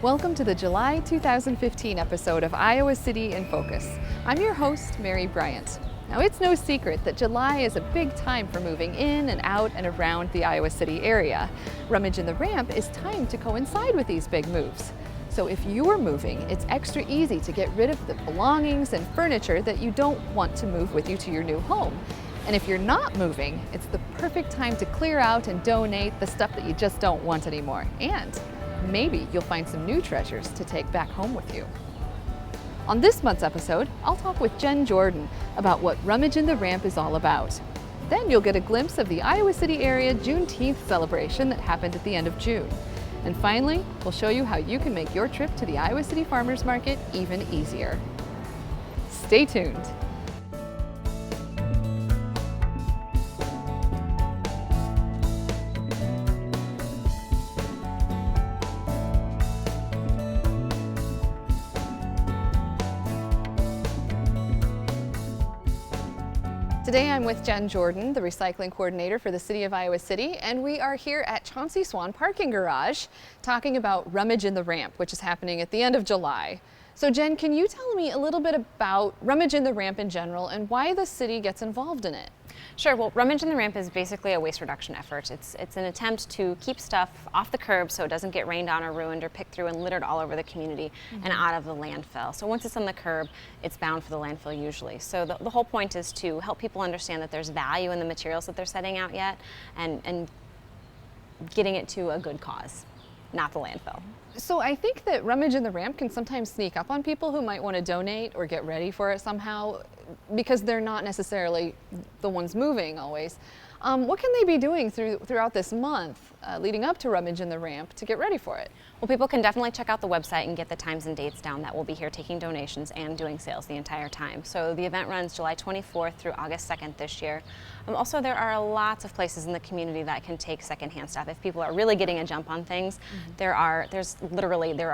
Welcome to the July 2015 episode of Iowa City in Focus. I'm your host, Mary Bryant. Now, it's no secret that July is a big time for moving in and out and around the Iowa City area. Rummage in the Ramp is timed to coincide with these big moves. So if you're moving, it's extra easy to get rid of the belongings and furniture that you don't want to move with you to your new home. And if you're not moving, it's the perfect time to clear out and donate the stuff that you just don't want anymore. And maybe you'll find some new treasures to take back home with you. On this month's episode, I'll talk with Jen Jordan about what Rummage in the Ramp is all about. Then you'll get a glimpse of the Iowa City area Juneteenth celebration that happened at the end of June. And finally, we'll show you how you can make your trip to the Iowa City Farmers Market even easier. Stay tuned. Today I'm with Jen Jordan, the recycling coordinator for the City of Iowa City, and we are here at Chauncey Swan Parking Garage talking about Rummage in the Ramp, which is happening at the end of July. So Jen, can you tell me a little bit about Rummage in the Ramp in general and why the city gets involved in it? Sure. Well, Rummage in the Ramp is basically a waste reduction effort. It's an attempt to keep stuff off the curb so it doesn't get rained on or ruined or picked through and littered all over the community and out of the landfill. So once it's on the curb, it's bound for the landfill usually. So the whole point is to help people understand that there's value in the materials that they're setting out yet and getting it to a good cause, not the landfill. So I think that Rummage in the Ramp can sometimes sneak up on people who might want to donate or get ready for it somehow because they're not necessarily the ones moving always. What can they be doing throughout this month leading up to Rummage in the Ramp to get ready for it? Well, people can definitely check out the website and get the times and dates down. That we'll be here taking donations and doing sales the entire time. So the event runs July 24th through August 2nd this year. Also, there are lots of places in the community that can take secondhand stuff. If people are really getting a jump on things, there are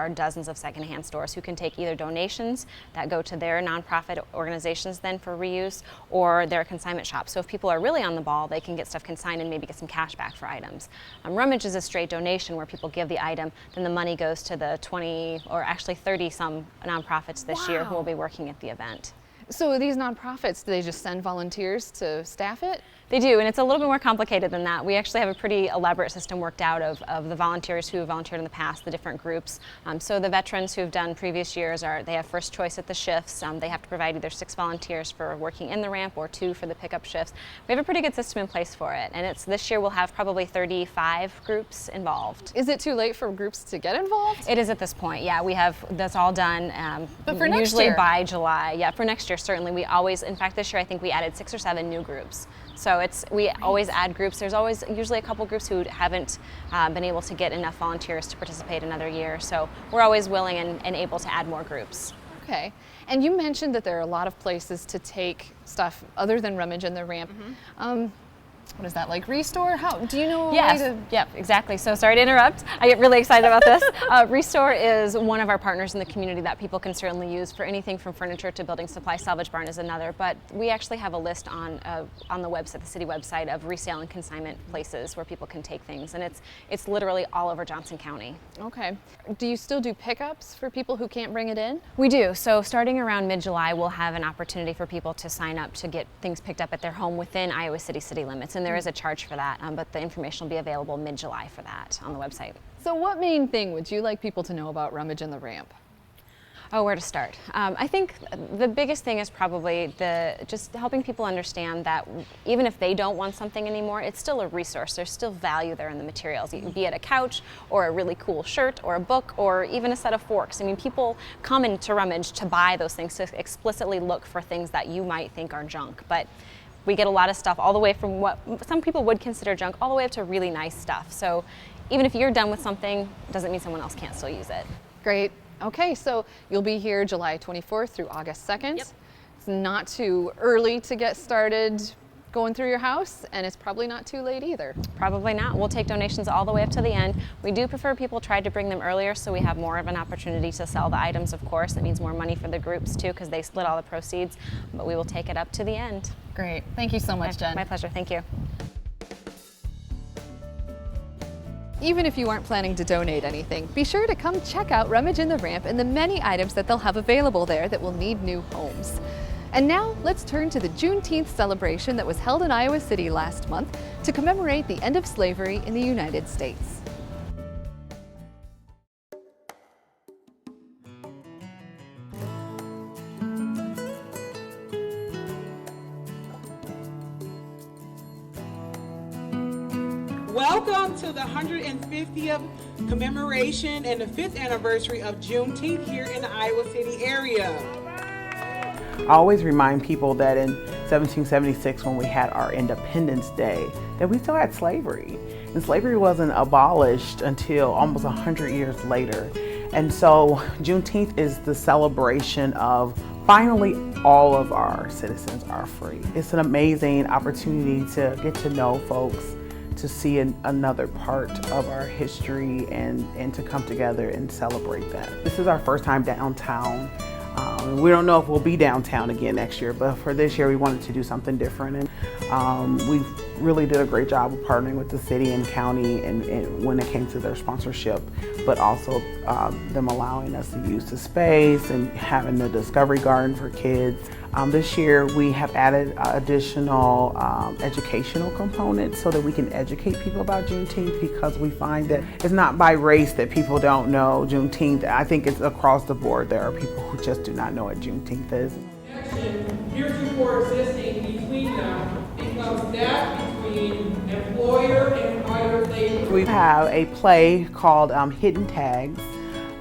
dozens of secondhand stores who can take either donations that go to their nonprofit organizations then for reuse, or their consignment shops. So if people are really on the ball, they can get stuff consigned and maybe get some cash back for items. Rummage is a straight donation where people give the item, then the money goes to the 20 or actually 30 some nonprofits this year who will be working at the event. So these nonprofits, do they just send volunteers to staff it? They do, and it's a little bit more complicated than that. We actually have a pretty elaborate system worked out of the volunteers who have volunteered in the past, the different groups. So the veterans who have done previous years, they have first choice at the shifts. They have to provide either 6 volunteers for working in the ramp or 2 for the pickup shifts. We have a pretty good system in place for it, and this year we'll have probably 35 groups involved. Is it too late for groups to get involved? It is at this point, yeah. That's all done but for next usually year? By July. Yeah, for next year certainly. In fact this year I think we added 6 or 7 new groups. So we always add groups. There's always usually a couple groups who haven't been able to get enough volunteers to participate another year. So we're always willing and able to add more groups. Okay. And you mentioned that there are a lot of places to take stuff other than Rummage in the Ramp. What is that, like Restore? How do you know? Yes, yep, exactly. So sorry to interrupt. I get really excited about this. Restore is one of our partners in the community that people can certainly use for anything from furniture to building supply. Salvage Barn is another, but we actually have a list on the website, the city website, of resale and consignment places where people can take things, and it's literally all over Johnson County. Okay. Do you still do pickups for people who can't bring it in? We do. So starting around mid-July, we'll have an opportunity for people to sign up to get things picked up at their home within Iowa City city limits. And there is a charge for that, but the information will be available mid-July for that on the website. So what main thing would you like people to know about Rummage in the Ramp? Oh, where to start? I think the biggest thing is probably just helping people understand that even if they don't want something anymore, it's still a resource. There's still value there in the materials, be it a couch or a really cool shirt or a book or even a set of forks. I mean, people come into Rummage to buy those things, to explicitly look for things that you might think are junk. But we get a lot of stuff all the way from what some people would consider junk all the way up to really nice stuff. So even if you're done with something, doesn't mean someone else can't still use it. Great. Okay, so you'll be here July 24th through August 2nd. Yep. It's not too early to get started going through your house, and it's probably not too late either. Probably not. We'll take donations all the way up to the end. We do prefer people try to bring them earlier so we have more of an opportunity to sell the items, of course. It means more money for the groups too because they split all the proceeds, but we will take it up to the end. Great. Thank you so much, Jen. My pleasure. Thank you. Even if you aren't planning to donate anything, be sure to come check out Rummage in the Ramp and the many items that they'll have available there that will need new homes. And now let's turn to the Juneteenth celebration that was held in Iowa City last month to commemorate the end of slavery in the United States. Welcome to the 150th commemoration and the 5th anniversary of Juneteenth here in the Iowa City area. I always remind people that in 1776, when we had our Independence Day, that we still had slavery. And slavery wasn't abolished until almost 100 years later. And so Juneteenth is the celebration of finally all of our citizens are free. It's an amazing opportunity to get to know folks, to see another part of our history and to come together and celebrate that. This is our first time downtown. We don't know if we'll be downtown again next year, but for this year we wanted to do something different. And we really did a great job of partnering with the city and county and when it came to their sponsorship, but also them allowing us to use the space and having the Discovery Garden for kids. This year we have added additional educational components so that we can educate people about Juneteenth, because we find that it's not by race that people don't know Juneteenth. I think it's across the board. There are people who just do not know what Juneteenth is. Heretofore existing between them becomes that between employer and hired labor. We have a play called Hidden Tags.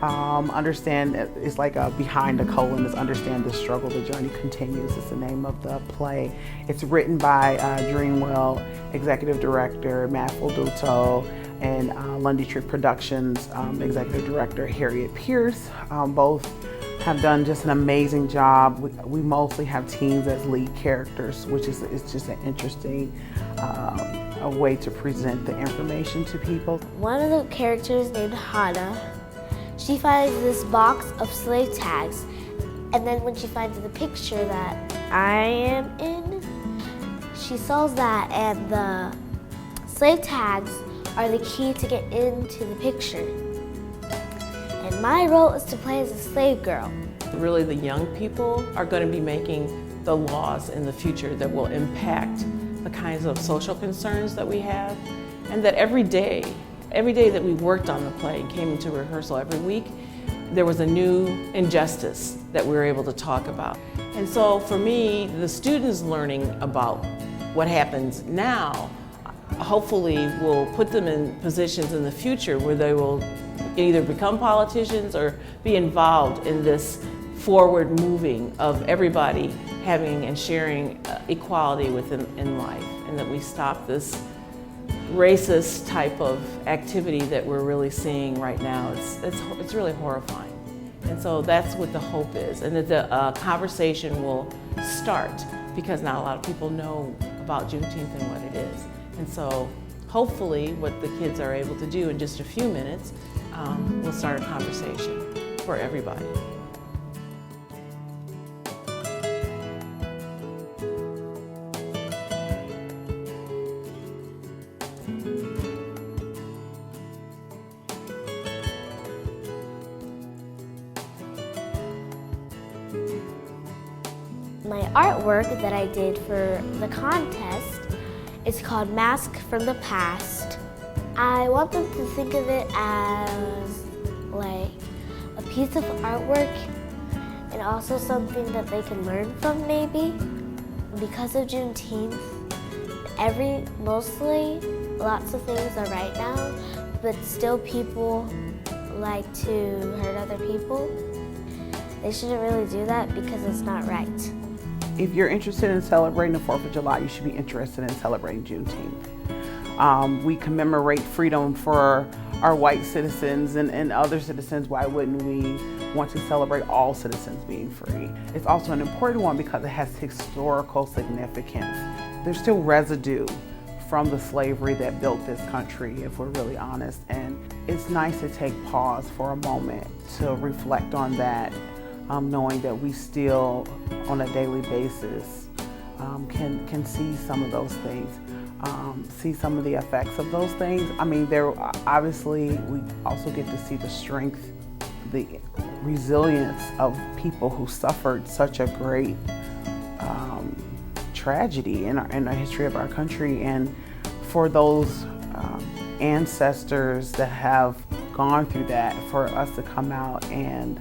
Understand, it's like a behind the colon is understand the struggle, the journey continues is the name of the play. It's written by Dreamwell executive director Matt Fulduto and Lundy Tree Productions executive director Harriet Pierce. Both have done just an amazing job. We mostly have teens as lead characters, which is just an interesting a way to present the information to people. One of the characters named Hannah, she finds this box of slave tags, and then when she finds the picture that I am in, she sells that, and the slave tags are the key to get into the picture. And my role is to play as a slave girl. Really, the young people are going to be making the laws in the future that will impact the kinds of social concerns that we have, and that every day that we worked on the play and came into rehearsal every week, there was a new injustice that we were able to talk about. And so for me, the students learning about what happens now, hopefully will put them in positions in the future where they will either become politicians or be involved in this forward moving of everybody having and sharing equality in life, and that we stop this racist type of activity that we're really seeing right now. It's really horrifying. And so that's what the hope is, and that the conversation will start, because not a lot of people know about Juneteenth and what it is. And so hopefully what the kids are able to do in just a few minutes will start a conversation for everybody. My artwork that I did for the contest is called Mask from the Past. I want them to think of it as like a piece of artwork and also something that they can learn from maybe. Because of Juneteenth, mostly lots of things are right now, but still people like to hurt other people. They shouldn't really do that because it's not right. If you're interested in celebrating the 4th of July, you should be interested in celebrating Juneteenth. We commemorate freedom for our white citizens and other citizens. Why wouldn't we want to celebrate all citizens being free? It's also an important one because it has historical significance. There's still residue from the slavery that built this country, if we're really honest. And it's nice to take pause for a moment to reflect on that, knowing that we still, on a daily basis, can see some of those things. see some of the effects of those things. I mean, obviously we also get to see the strength, the resilience of people who suffered such a great tragedy in the history of our country, and for those ancestors that have gone through that, for us to come out and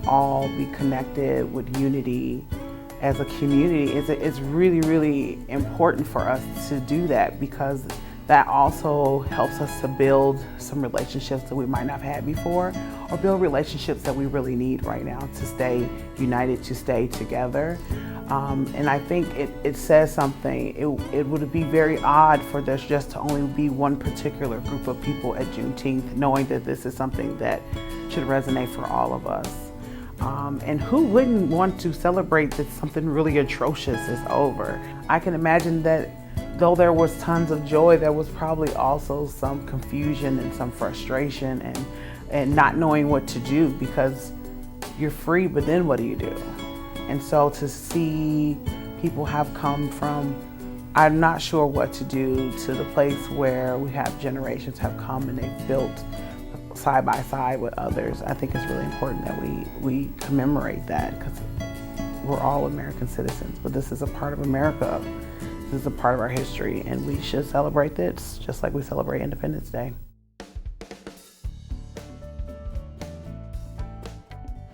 all be connected with unity as a community, it's really, really important for us to do that, because that also helps us to build some relationships that we might not have had before, or build relationships that we really need right now to stay united, to stay together. And I think it says something. It would be very odd for there just to only be one particular group of people at Juneteenth, knowing that this is something that should resonate for all of us. And who wouldn't want to celebrate that something really atrocious is over? I can imagine that though there was tons of joy, there was probably also some confusion and some frustration and not knowing what to do, because you're free, but then what do you do? And so to see people have come from, I'm not sure what to do, to the place where we have generations have come and they've built side by side with others, I think it's really important that we commemorate that, because we're all American citizens, but this is a part of America. This is a part of our history, and we should celebrate this just like we celebrate Independence Day.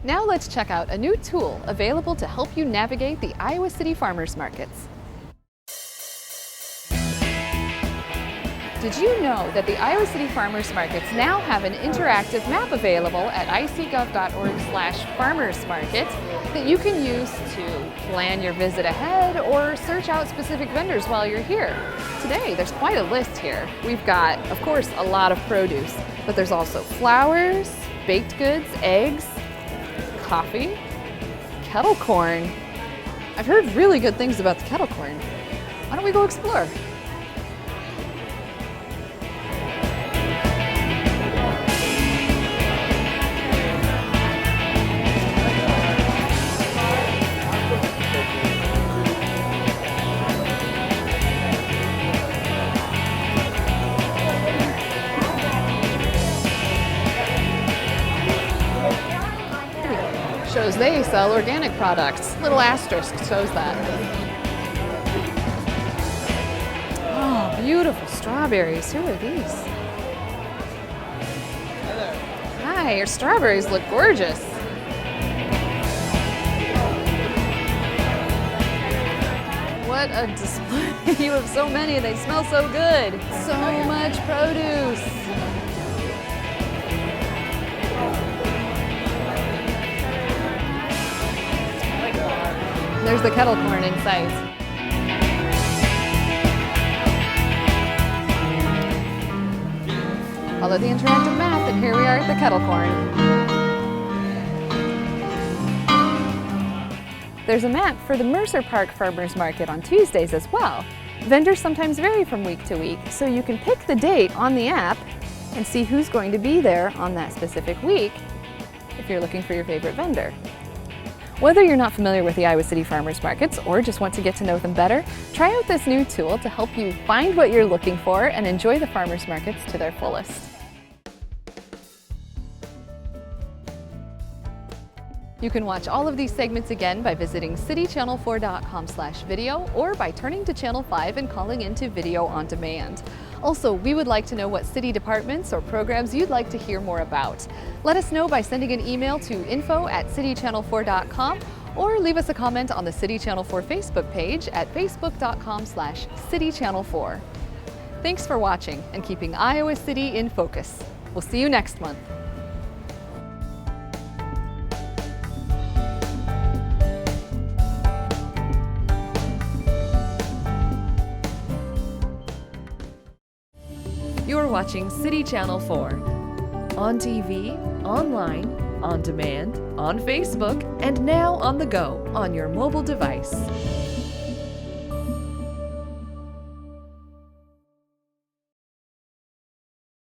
Now let's check out a new tool available to help you navigate the Iowa City farmers markets. Did you know that the Iowa City farmers markets now have an interactive map available at icgov.org/farmersmarket that you can use to plan your visit ahead or search out specific vendors while you're here? Today, there's quite a list here. We've got, of course, a lot of produce, but there's also flowers, baked goods, eggs, coffee, kettle corn. I've heard really good things about the kettle corn. Why don't we go explore? Shows they sell organic products. Little asterisk shows that. Oh, beautiful strawberries. Who are these? Hi, your strawberries look gorgeous. What a display. You have so many, they smell so good. So much produce. There's the kettle corn in sight. Follow the interactive map, and here we are at the kettle corn. There's a map for the Mercer Park Farmers Market on Tuesdays as well. Vendors sometimes vary from week to week, so you can pick the date on the app and see who's going to be there on that specific week if you're looking for your favorite vendor. Whether you're not familiar with the Iowa City farmers markets or just want to get to know them better, try out this new tool to help you find what you're looking for and enjoy the farmers markets to their fullest. You can watch all of these segments again by visiting citychannel4.com/video or by turning to Channel 5 and calling into Video on Demand. Also, we would like to know what city departments or programs you'd like to hear more about. Let us know by sending an email to info@citychannel4.com or leave us a comment on the City Channel 4 Facebook page at facebook.com/citychannel4. Thanks for watching and keeping Iowa City in focus. We'll see you next month. You're watching City Channel 4. On TV, online, on demand, on Facebook, and now on the go on your mobile device.